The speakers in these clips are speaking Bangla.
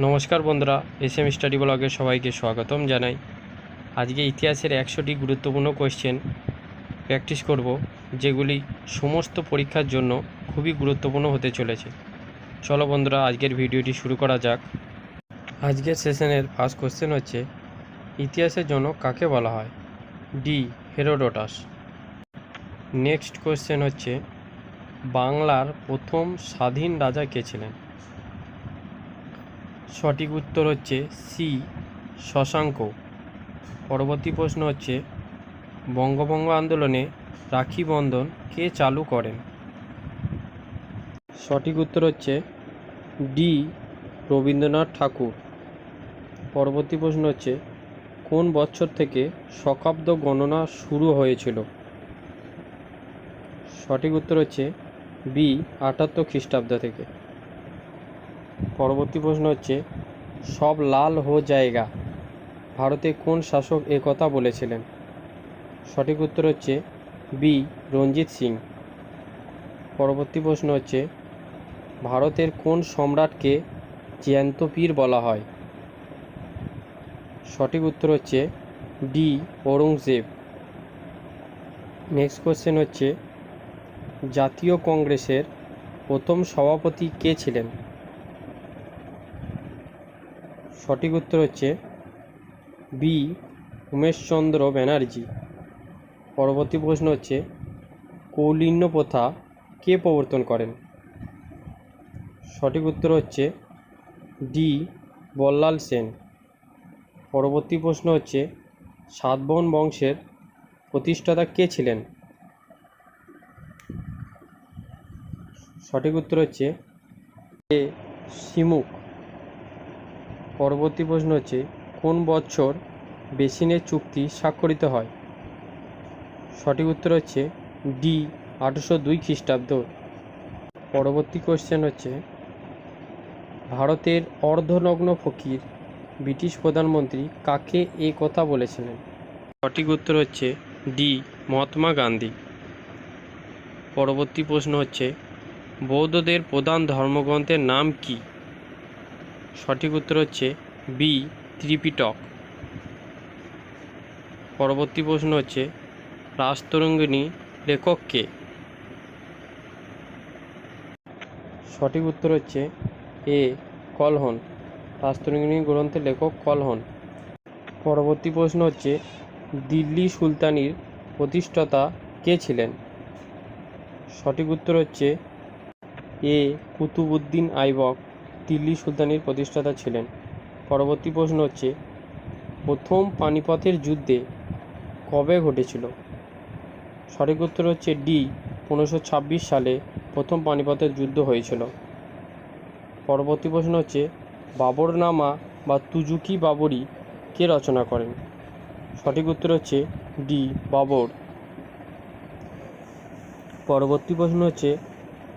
নমস্কার বন্ধুরা, এসএম স্টাডি ব্লগে সবাইকে স্বাগতম জানাই। আজকে ইতিহাসের 100টি গুরুত্বপূর্ণ কোয়েশ্চেন প্র্যাকটিস করব, যেগুলি সমস্ত পরীক্ষার জন্য খুবই গুরুত্বপূর্ণ হতে চলেছে। চলো বন্ধুরা, আজকের ভিডিওটি শুরু করা যাক। আজকের সেশনের ফার্স্ট কোয়েশ্চেন হচ্ছে, ইতিহাসের জনক কাকে বলা হয়? ডি. হেরোডোটাস। নেক্সট কোয়েশ্চেন হচ্ছে, বাংলার প্রথম স্বাধীন রাজা কে ছিলেন? সঠিক উত্তর হচ্ছে সি. শশাঙ্ক। পরবর্তী প্রশ্ন হচ্ছে, বঙ্গভঙ্গ আন্দোলনে রাখি বন্ধন কে চালু করেন? সঠিক উত্তর হচ্ছে ডি. রবীন্দ্রনাথ ঠাকুর। পরবর্তী প্রশ্ন হচ্ছে, কোন বছর থেকে শকাব্দ গণনা শুরু হয়েছিল? সঠিক উত্তর হচ্ছে বি. 78 খ্রিস্টাব্দ থেকে। পরবর্তী প্রশ্ন হচ্ছে, সব লাল হো জায়গা ভারতে কোন শাসক কথা বলেছিলেন? সঠিক উত্তর হচ্ছে বি. রঞ্জিত সিং। পরবর্তী প্রশ্ন হচ্ছে, ভারতের কোন সম্রাটকে জ্যান্ত পীর বলা হয়? সঠিক উত্তর হচ্ছে ডি. ঔরঙ্গজেব। নেক্সট কোশ্চেন হচ্ছে, জাতীয় কংগ্রেসের প্রথম সভাপতি কে ছিলেন? সঠিক উত্তর হচ্ছে বি. উমেশচন্দ্র ব্যানার্জি। পরবর্তী প্রশ্ন হচ্ছে, কৌলিন্য প্রথা কে প্রবর্তন করেন? সঠিক উত্তর হচ্ছে ডি. বল্লাল সেন। পরবর্তী প্রশ্ন হচ্ছে, সাতবাহন বংশের প্রতিষ্ঠাতা কে ছিলেন? সঠিক উত্তর হচ্ছে এ. সিমুক। পরবর্তী প্রশ্ন হচ্ছে, কোন বছর বেসিনের চুক্তি স্বাক্ষরিত হয়? সঠিক উত্তর হচ্ছে ডি. 1802 খ্রিস্টাব্দ। পরবর্তী কোশ্চেন হচ্ছে, ভারতের অর্ধনগ্ন ফকির ব্রিটিশ প্রধানমন্ত্রী কাকে কথা বলেছিলেন? সঠিক উত্তর হচ্ছে ডি. মহাত্মা গান্ধী। পরবর্তী প্রশ্ন হচ্ছে, বৌদ্ধদের প্রধান ধর্মগ্রন্থের নাম কি? সঠিক উত্তর হচ্ছে বি. ত্রিপিটক। পরবর্তী প্রশ্ন হচ্ছে, রাসতরঙ্গিনী লেখক কে? সঠিক উত্তর হচ্ছে এ. কলহন। রাসতরঙ্গিনী গ্রন্থের লেখক কলহন। পরবর্তী প্রশ্ন হচ্ছে, দিল্লি সুলতানির প্রতিষ্ঠাতা কে ছিলেন? সঠিক উত্তর হচ্ছে এ. কুতুবউদ্দিন আইবক দিল্লি সুলতানির প্রতিষ্ঠাতা ছিলেন। পরবর্তী প্রশ্ন হচ্ছে, প্রথম পানিপথের যুদ্ধে কবে ঘটেছিল? সঠিক উত্তর হচ্ছে ডি. 1526 সালে প্রথম পানিপথের যুদ্ধ হয়েছিল। পরবর্তী প্রশ্ন হচ্ছে, বাবরনামা বা তুজুকি বাবরি কে রচনা করেন? সঠিক উত্তর হচ্ছে ডি. বাবর। পরবর্তী প্রশ্ন হচ্ছে,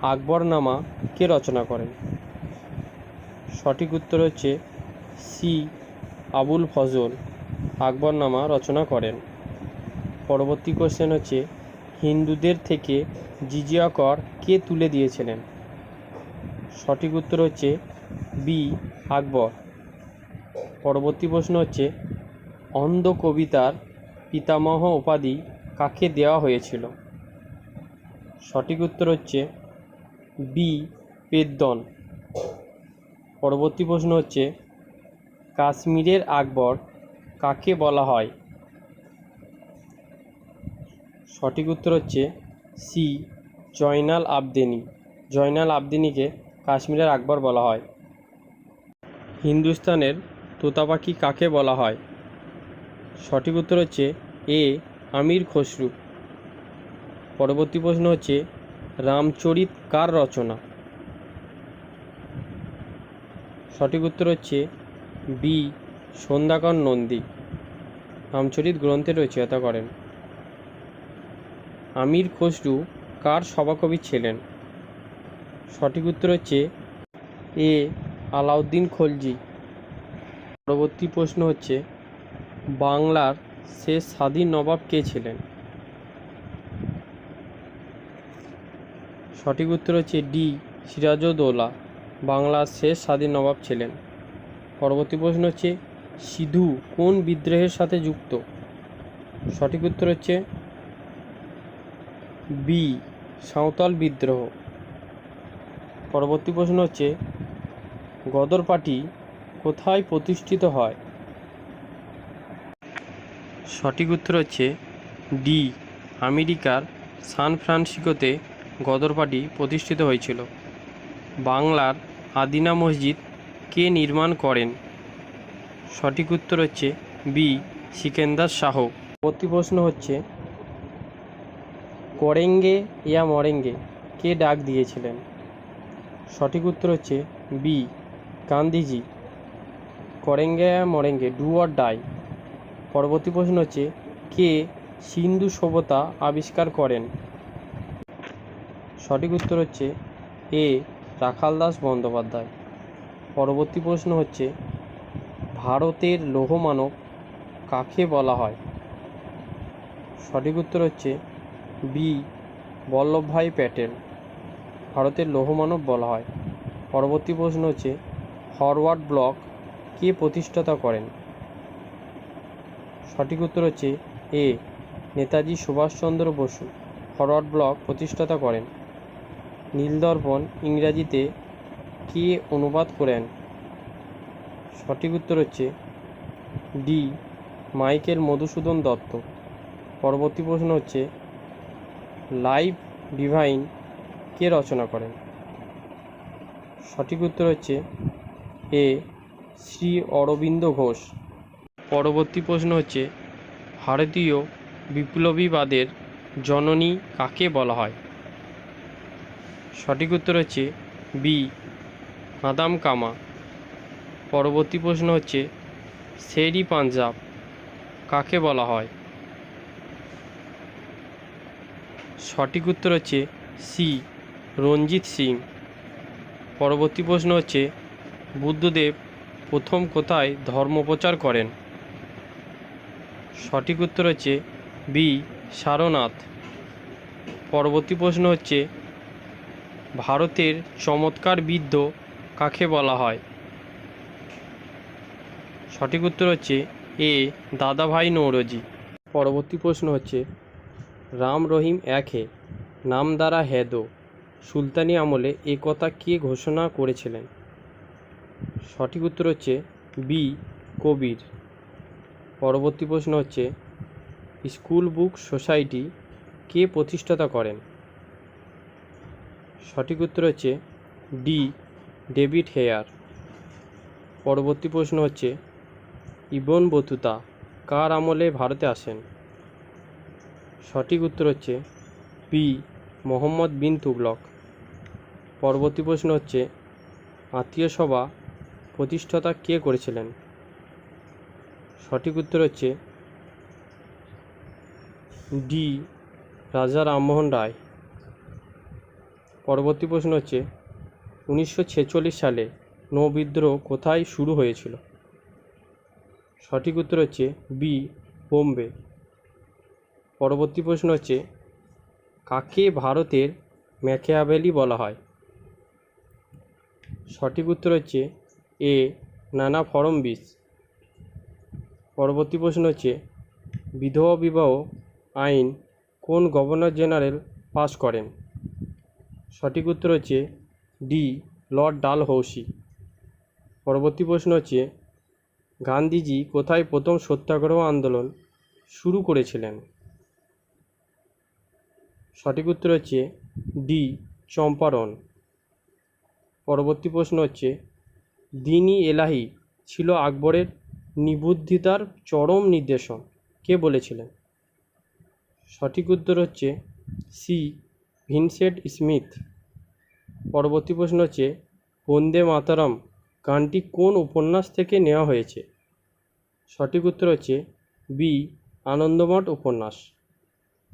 আকবরনামা কে রচনা করেন? সঠিক উত্তর হচ্ছে সি. আবুল ফজল আকবরনামা রচনা করেন। পরবর্তী কোশ্চেন হচ্ছে, হিন্দুদের থেকে জিজিয়া কর কে তুলে দিয়েছিলেন? সঠিক উত্তর হচ্ছে বি. আকবর। পরবর্তী প্রশ্ন হচ্ছে, অন্ধ কবিতার পিতামহ উপাধি কাকে দেওয়া হয়েছিল? সঠিক উত্তর হচ্ছে বি. পেদ্দন। পরবর্তী প্রশ্ন হচ্ছে, কাশ্মীরের আকবর কাকে বলা হয়? সঠিক উত্তর হচ্ছে সি. জয়নাল আবদিনী। জয়নাল আবদিনীকে কাশ্মীরের আকবর বলা হয়। হিন্দুস্তানের তোতা পাখি কাকে বলা হয়? সঠিক উত্তর হচ্ছে এ. আমির খসরু। পরবর্তী প্রশ্ন হচ্ছে, রামচরিত কার রচনা? সঠিক উত্তর হচ্ছে বি. সন্ধ্যাকর নন্দী রামচরিত গ্রন্থের রচয়িতা করেন। আমির খসরু কার সভাকবি ছিলেন? সঠিক উত্তর হচ্ছে এ. আলাউদ্দিন খলজি। পরবর্তী প্রশ্ন হচ্ছে, বাংলার শেষ স্বাধীন নবাব কে ছিলেন? সঠিক উত্তর হচ্ছে ডি. সিরাজউদ্দৌলা বাংলার শেষ স্বাধীন নবাব ছিলেন। পরবর্তী প্রশ্ন হচ্ছে সিধু কোন বিদ্রোহের সাথে যুক্ত? সঠিক উত্তর হচ্ছে বি সাঁওতাল বিদ্রোহ। পরবর্তী প্রশ্ন হচ্ছে গদর পার্টি কোথায় প্রতিষ্ঠিত হয়? সঠিক উত্তর হচ্ছে ডি আমেরিকার সান ফ্রান্সিসকোতে গদর পার্টি প্রতিষ্ঠিত হয়েছিল। বাংলার আদিনা মসজিদ কে নির্মাণ করেন? সঠিক উত্তর হচ্ছে বি সিকেন্দার শাহ। পরবর্তী প্রশ্ন হচ্ছে করেঙ্গে ইয়া মরেঙ্গে কে ডাক দিয়েছিলেন? সঠিক উত্তর হচ্ছে বি গান্ধীজি। করেঙ্গে ইয়া মরেঙ্গে, ডু অর ডাই। পরবর্তী প্রশ্ন হচ্ছে কে সিন্ধু সভ্যতা আবিষ্কার করেন? সঠিক উত্তর হচ্ছে এ রাখালদাস বন্দ্যোপাধ্যায়। পরবর্তী প্রশ্ন হচ্ছে ভারতের লৌহমানব কাকে বলা হয়? সঠিক উত্তর হচ্ছে বি বল্লভভাই প্যাটেল। ভারতের লৌহমানব বলা হয়। পরবর্তী প্রশ্ন হচ্ছে ফরওয়ার্ড ব্লক কে প্রতিষ্ঠাতা করেন? সঠিক উত্তর হচ্ছে এ নেতাজি সুভাষচন্দ্র বসু ফরওয়ার্ড ব্লক প্রতিষ্ঠাতা করেন। নীলদর্পণ ইংরাজিতে কে অনুবাদ করেন? সঠিক উত্তর হচ্ছে ডি মাইকেল মধুসূদন দত্ত। পরবর্তী প্রশ্ন হচ্ছে লাইফ ডিভাইন কে রচনা করেন? সঠিক উত্তর হচ্ছে এ শ্রী অরবিন্দ ঘোষ। পরবর্তী প্রশ্ন হচ্ছে ভারতীয় বিপ্লবীবাদের জননী কাকে বলা হয়? সঠিক উত্তর হচ্ছে বি মাদাম কামা। পরবর্তী প্রশ্ন হচ্ছে শেরি পাঞ্জাব কাকে বলা হয়? সঠিক উত্তর হচ্ছে সি রঞ্জিত সিং। পরবর্তী প্রশ্ন হচ্ছে বুদ্ধদেব প্রথম কোথায় ধর্মপ্রচার করেন? সঠিক উত্তর হচ্ছে বি সারনাথ। পরবর্তী প্রশ্ন হচ্ছে ভারতের চমৎকার বৃদ্ধ কাকে বলা হয়? সঠিক উত্তর হচ্ছে এ দাদাভাই নৌরোজি। পরবর্তী প্রশ্ন হচ্ছে রাম রহিম এক হে নাম দ্বারা হ্যাঁ দো সুলতানি আমলে এ কথা কে ঘোষণা করেছিলেন? সঠিক উত্তর হচ্ছে বি কবির। পরবর্তী প্রশ্ন হচ্ছে স্কুল বুক সোসাইটি কে প্রতিষ্ঠাতা করেন? সঠিক উত্তর হচ্ছে ডি ডেভিড হেয়ার। পরবর্তী প্রশ্ন হচ্ছে ইবন বতুতা কার আমলে ভারতে আসেন? সঠিক উত্তর হচ্ছে বি মোহাম্মদ বিন তুগলক। পরবর্তী প্রশ্ন হচ্ছে আত্মীয় সভা প্রতিষ্ঠাতা কে করেছিলেন? সঠিক উত্তর হচ্ছে ডি রাজা রামমোহন রায়। পরবর্তী প্রশ্ন হচ্ছে 1946 সালে নৌবিদ্রোহ কোথায় শুরু হয়েছিল? সঠিক উত্তর হচ্ছে বি বোম্বে। পরবর্তী প্রশ্ন হচ্ছে কাকে ভারতের ম্যাকিয়াভেলি বলা হয়? সঠিক উত্তর হচ্ছে এ নানা ফড়নবিস। পরবর্তী প্রশ্ন হচ্ছে বিধবা বিবাহ আইন কোন গভর্নর জেনারেল পাস করেন? সঠিক উত্তর হচ্ছে ডি লর্ড ডালহৌসি। পরবর্তী প্রশ্ন হচ্ছে গান্ধীজি কোথায় প্রথম সত্যাগ্রহ আন্দোলন শুরু করেছিলেন? সঠিক উত্তর হচ্ছে ডি চম্পারণ। পরবর্তী প্রশ্ন হচ্ছে দিন-ই এলাহি ছিল আকবরের নির্বুদ্ধিতার চরম নিদর্শন কে বলেছিলেন? সঠিক উত্তর হচ্ছে সি ভিনসেন্ট স্মিথ। পরবর্তী প্রশ্ন হচ্ছে বন্দে মাতরম গানটি কোন উপন্যাস থেকে নেওয়া হয়েছে? সঠিক উত্তর হচ্ছে বি আনন্দমঠ উপন্যাস।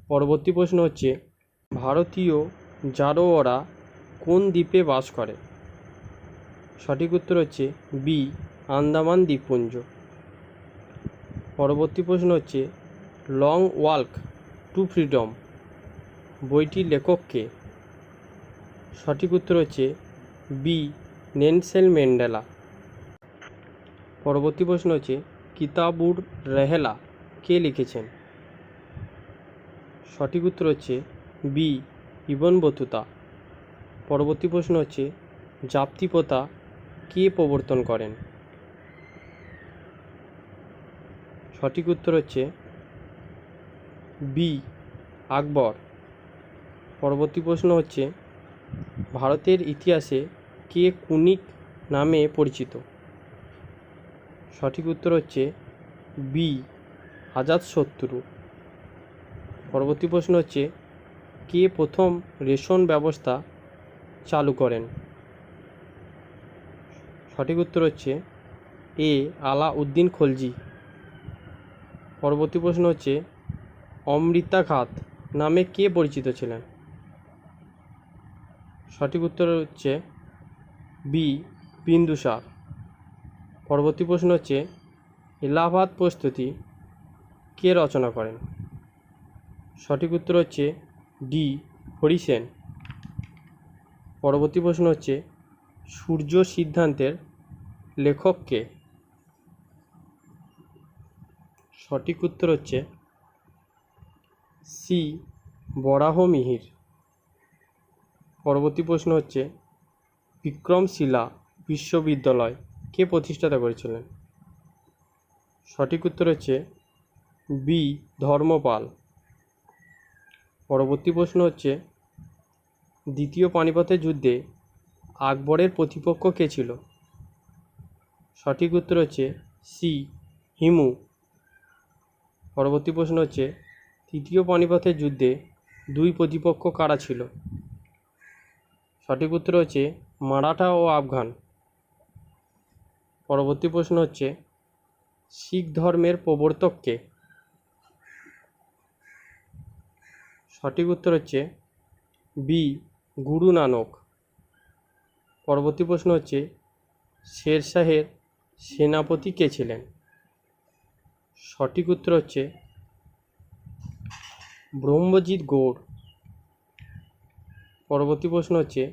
পরবর্তী প্রশ্ন হচ্ছে ভারতীয় জারোয়ারা কোন দ্বীপে বাস করে? সঠিক উত্তর হচ্ছে বি আন্দামান দ্বীপপুঞ্জ। পরবর্তী প্রশ্ন হচ্ছে লং ওয়াক টু ফ্রিডম বইটির লেখক কে? সঠিক উত্তর হচ্ছে বি নেলসন ম্যান্ডেলা। পরবর্তী প্রশ্ন হচ্ছে কিতাবুর রেহলা কে লিখেছেন? সঠিক উত্তর হচ্ছে বি ইবন বতুতা। পরবর্তী প্রশ্ন হচ্ছে জাপ্তিপ্রথা কে প্রবর্তন করেন? সঠিক উত্তর হচ্ছে বি আকবর। পরবর্তী প্রশ্ন হচ্ছে ভারতের ইতিহাসে কে কুনিক নামে পরিচিত? সঠিক উত্তর হচ্ছে বি আজাতশত্রু। পরবর্তী প্রশ্ন হচ্ছে কে প্রথম রেশন ব্যবস্থা চালু করেন? সঠিক উত্তর হচ্ছে এ আলাউদ্দিন খলজি। পরবর্তী প্রশ্ন হচ্ছে অমৃতা ঘাত নামে কে পরিচিত ছিলেন? সঠিক উত্তর হচ্ছে বি বিন্দুসার। পরবর্তী প্রশ্ন হচ্ছে এলাহাবাদ প্রস্তুতি কে রচনা করেন? সঠিক উত্তর হচ্ছে ডি হরিসেন। পরবর্তী প্রশ্ন হচ্ছে সূর্য সিদ্ধান্তের লেখক কে? সঠিক উত্তর হচ্ছে সি বরাহমিহির। পরবর্তী প্রশ্ন হচ্ছে বিক্রমশিলা বিশ্ববিদ্যালয় কে প্রতিষ্ঠাতা করেছিলেন? সঠিক উত্তর হচ্ছে বি ধর্মপাল। পরবর্তী প্রশ্ন হচ্ছে দ্বিতীয় পানিপথের যুদ্ধে আকবরের প্রতিপক্ষ কে ছিল? সঠিক উত্তর হচ্ছে সি হিমু। পরবর্তী প্রশ্ন হচ্ছে তৃতীয় পানিপথের যুদ্ধে দুই প্রতিপক্ষ কারা ছিল? সঠিক উত্তর হচ্ছে মারাঠা ও আফগান। পরবর্তী প্রশ্ন হচ্ছে শিখ ধর্মের প্রবর্তক কে? সঠিক উত্তর হচ্ছে বি গুরু নানক। পরবর্তী প্রশ্ন হচ্ছে শেরশাহের সেনাপতি কে ছিলেন? সঠিক উত্তর হচ্ছে ব্রহ্মজিৎ গৌড়। পরবর্তী প্রশ্ন হচ্ছে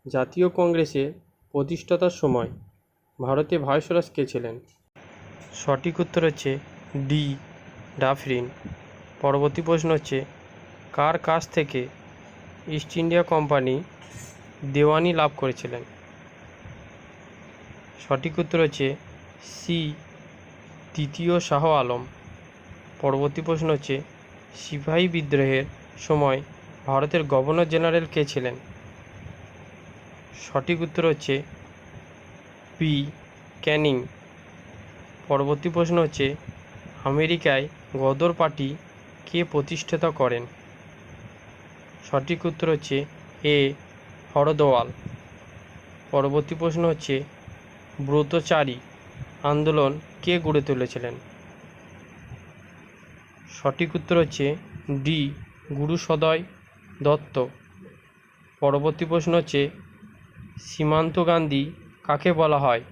জাতীয় কংগ্রেসের প্রতিষ্ঠাতার সময় ভারতে ভাইসরয় কে ছিলেন? সঠিক উত্তর হচ্ছে ডি ডাফরিন। পরবর্তী প্রশ্ন হচ্ছে কার কাছ থেকে ইস্ট ইন্ডিয়া কোম্পানি দেওয়ানি লাভ করেছিলেন? সঠিক উত্তর হচ্ছে সি তৃতীয় শাহ আলম। পরবর্তী প্রশ্ন হচ্ছে সিপাহী বিদ্রোহের সময় ভারতের গভর্নর জেনারেল কে ছিলেন? সঠিক উত্তর হচ্ছে পি ক্যানিং। পরবর্তী প্রশ্ন হচ্ছে আমেরিকায় গদর পার্টি কে প্রতিষ্ঠাতা করেন? সঠিক উত্তর হচ্ছে এ হরদওয়াল। পরবর্তী প্রশ্ন হচ্ছে ব্রতচারী আন্দোলন কে গড়ে তুলেছিলেন? সঠিক উত্তর হচ্ছে ডি গুরু সদয় দত্ত। পরবর্তী প্রশ্ন হচ্ছে সীমান্ত গান্ধী কাকে বলা হয়?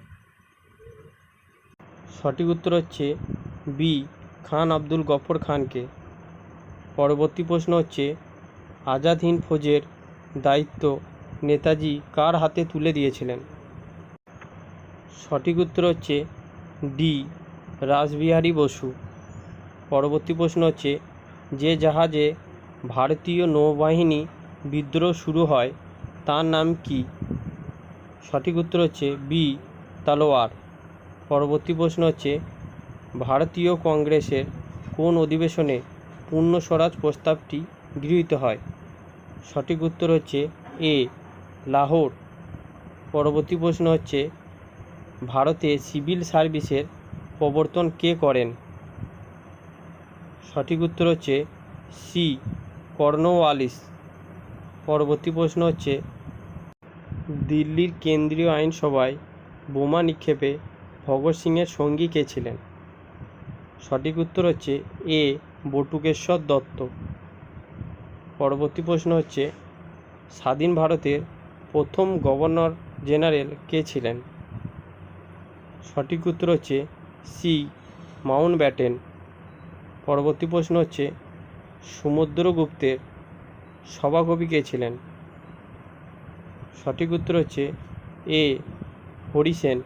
সঠিক উত্তর হচ্ছে বি খান আব্দুল গফর খানকে। পরবর্তী প্রশ্ন হচ্ছে আজাদ হিন্দ ফৌজের দায়িত্ব নেতাজি কার হাতে তুলে দিয়েছিলেন? সঠিক উত্তর হচ্ছে ডি রাসবিহারী বসু। পরবর্তী প্রশ্ন হচ্ছে যে জাহাজে ভারতীয় নৌবাহিনী বিদ্রোহ শুরু হয় তার নাম কি? সঠিক উত্তর হচ্ছে বি তালোয়ার। পরবর্তী প্রশ্ন হচ্ছে ভারতীয় কংগ্রেসের কোন অধিবেশনে পূর্ণ স্বরাজ প্রস্তাবটি গৃহীত হয়? সঠিক উত্তর হচ্ছে এ লাহোর। পরবর্তী প্রশ্ন হচ্ছে ভারতে সিভিল সার্ভিসের প্রবর্তন কে করেন? সঠিক উত্তর হচ্ছে সি কর্নওয়ালিস। পরবর্তী প্রশ্ন হচ্ছে দিল্লির কেন্দ্রীয় আইনসভায় বোমা নিক্ষেপে ভগৎ সিংয়ের সঙ্গী কে ছিলেন? সঠিক উত্তর হচ্ছে এ বটুকেশ্বর দত্ত। পরবর্তী প্রশ্ন হচ্ছে স্বাধীন ভারতের প্রথম গভর্নর জেনারেল কে ছিলেন? সঠিক উত্তর হচ্ছে সি মাউন্টব্যাটেন। পরবর্তী প্রশ্ন হচ্ছে সমুদ্রগুপ্তের সভাকবি কে ছিলেন? সঠিক উত্তর হচ্ছে এ হরিসেন।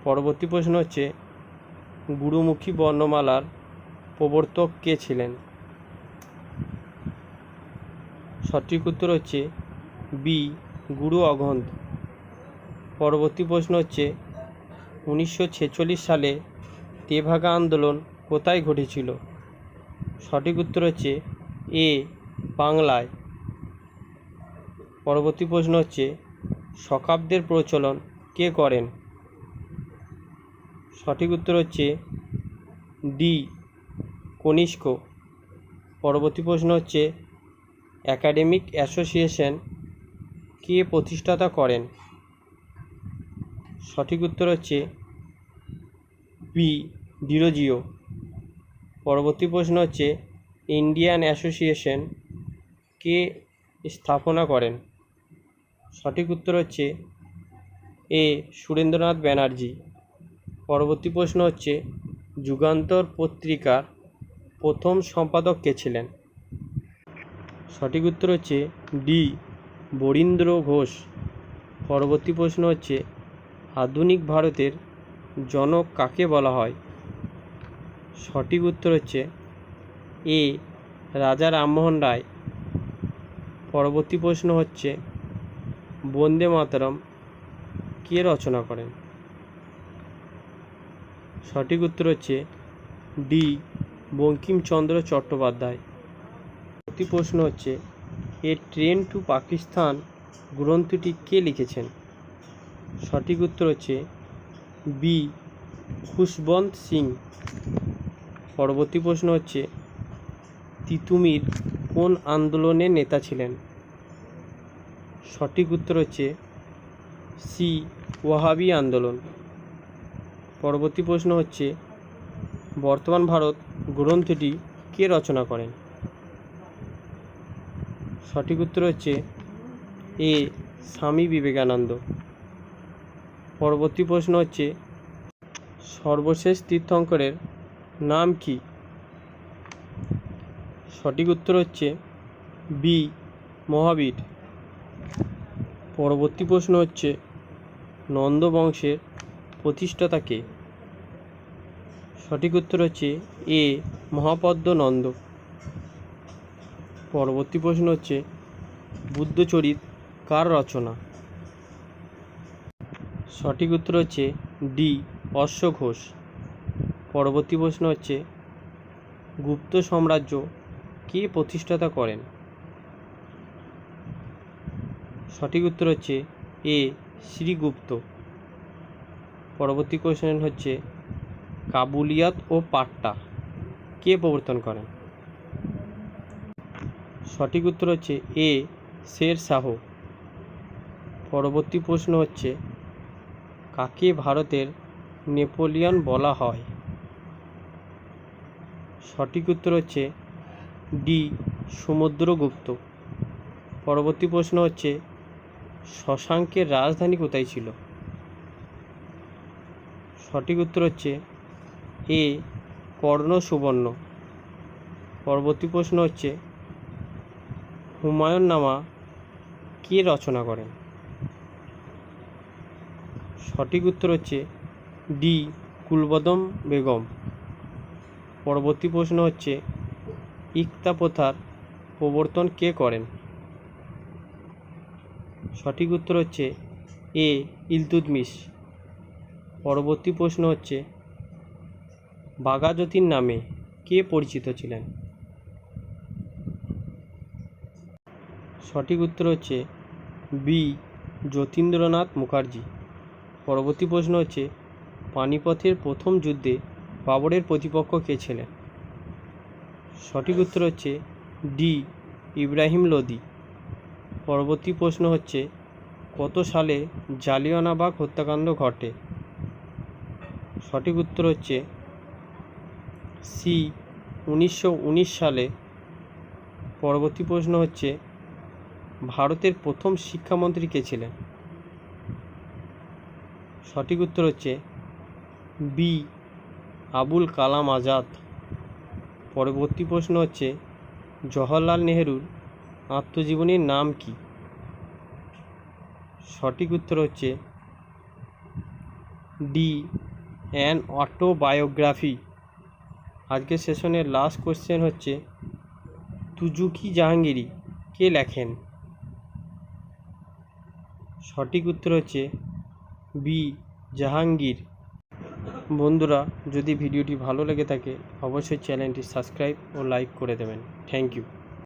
পরবর্তী প্রশ্ন হচ্ছে গুরুমুখী বর্ণমালার প্রবর্তক কে ছিলেন? সঠিক উত্তর হচ্ছে বি গুরু অগন্ত। পরবর্তী প্রশ্ন হচ্ছে 1946 সালে তেভাগা আন্দোলন কোথায় ঘটেছিল? সঠিক উত্তর হচ্ছে এ বাংলায়। পরবর্তী প্রশ্ন হচ্ছে শকাব্দের প্রচলন কে করেন? সঠিক উত্তর হচ্ছে ডি কনিষ্ক। পরবর্তী প্রশ্ন হচ্ছে একাডেমিক অ্যাসোসিয়েশন কে প্রতিষ্ঠাতা করেন? সঠিক উত্তর হচ্ছে বি ডিরোজিও। পরবর্তী প্রশ্ন হচ্ছে ইন্ডিয়ান অ্যাসোসিয়েশন কে স্থাপনা করেন? সঠিক উত্তর হচ্ছে এ সুরেন্দ্রনাথ ব্যানার্জি। পরবর্তী প্রশ্ন হচ্ছে যুগান্তর পত্রিকার প্রথম সম্পাদক কে ছিলেন? সঠিক উত্তর হচ্ছে ডি বরীন্দ্র ঘোষ। পরবর্তী প্রশ্ন হচ্ছে আধুনিক ভারতের জনক কাকে বলা হয়? সঠিক উত্তর হচ্ছে এ রাজা রামমোহন রায়। পরবর্তী প্রশ্ন হচ্ছে বন্দে মাতরম কে রচনা করেন? সঠিক উত্তর হচ্ছে ডি বঙ্কিমচন্দ্র চট্টোপাধ্যায়। পরবর্তী প্রশ্ন হচ্ছে এ ট্রেন টু পাকিস্তান গ্রন্থটি কে লিখেছেন? সঠিক উত্তর হচ্ছে বি খুশবন্ত সিং। পরবর্তী প্রশ্ন হচ্ছে তিতুমির কোন আন্দোলনের নেতা ছিলেন? সঠিক উত্তর হচ্ছে সি ওয়াহাবি আন্দোলন। পরবর্তী প্রশ্ন হচ্ছে বর্তমান ভারত গ্রন্থটি কে রচনা করেন? সঠিক উত্তর হচ্ছে এ স্বামী বিবেকানন্দ। পরবর্তী প্রশ্ন হচ্ছে সর্বশেষ তীর্থঙ্করের নাম কি? সঠিক উত্তর হচ্ছে বি মহাবীর। পরবর্তী প্রশ্ন হচ্ছে নন্দ বংশের প্রতিষ্ঠাতা কে? সঠিক উত্তর হচ্ছে এ মহাপদ্ম নন্দ। পরবর্তী প্রশ্ন হচ্ছে বুদ্ধচরিত কার রচনা? সঠিক উত্তর হচ্ছে ডি অশ্ব ঘোষ। পরবর্তী প্রশ্ন হচ্ছে গুপ্ত সাম্রাজ্য কে প্রতিষ্ঠাতা করেন? সঠিক উত্তর হচ্ছে এ শ্রীগুপ্ত। পরবর্তী কোশ্চেন হচ্ছে কাবুলিয়াত ও পাট্টা কে প্রবর্তন করেন? সঠিক উত্তর হচ্ছে এ শের শাহ। পরবর্তী প্রশ্ন হচ্ছে কাকে ভারতের নেপোলিয়ন বলা হয়? সঠিক উত্তর হচ্ছে ডি সমুদ্রগুপ্ত। পরবর্তী প্রশ্ন হচ্ছে শশাঙ্কের রাজধানী কোথায় ছিল? সঠিক উত্তর হচ্ছে এ কর্ণ সুবর্ণ। পরবর্তী প্রশ্ন হচ্ছে হুমায়ুন নামা কে রচনা করেন? সঠিক উত্তর হচ্ছে ডি কুলবদম বেগম। পরবর্তী প্রশ্ন হচ্ছে ইকতা প্রথার প্রবর্তন কে করেন? সঠিক উত্তর হচ্ছে এ ইলতুৎমিশ। পরবর্তী প্রশ্ন হচ্ছে বাঘাযতীন নামে কে পরিচিত ছিলেন? সঠিক উত্তর হচ্ছে বি যতীন্দ্রনাথ মুখার্জি। পরবর্তী প্রশ্ন হচ্ছে পানিপথের প্রথম যুদ্ধে বাবরের প্রতিপক্ষ কে ছিলেন? সঠিক উত্তর হচ্ছে ডি ইব্রাহিম লোদি। পরবর্তী প্রশ্ন হচ্ছে কত সালে জালিয়ানওয়ালাবাগ হত্যাকাণ্ড ঘটে? সঠিক উত্তর হচ্ছে সি 1919 সালে। পরবর্তী প্রশ্ন হচ্ছে ভারতের প্রথম শিক্ষামন্ত্রী কে ছিলেন? সঠিক উত্তর হচ্ছে বি আবুল কালাম আজাদ। পরবর্তী প্রশ্ন হচ্ছে জওহরলাল নেহরুর আত্মজীবনীর নাম কি? সঠিক উত্তর হচ্ছে ডি অ্যান অটোবায়োগ্রাফি। আজকের সেশনের লাস্ট কোশ্চেন হচ্ছে তুজুকি জাহাঙ্গীরি কে লেখেন? সঠিক উত্তর হচ্ছে বি জাহাঙ্গীর। বন্ধুরা, যদি ভিডিওটি ভালো লেগে থাকে অবশ্যই চ্যানেলটি সাবস্ক্রাইব ও লাইক করে দেবেন। Thank you.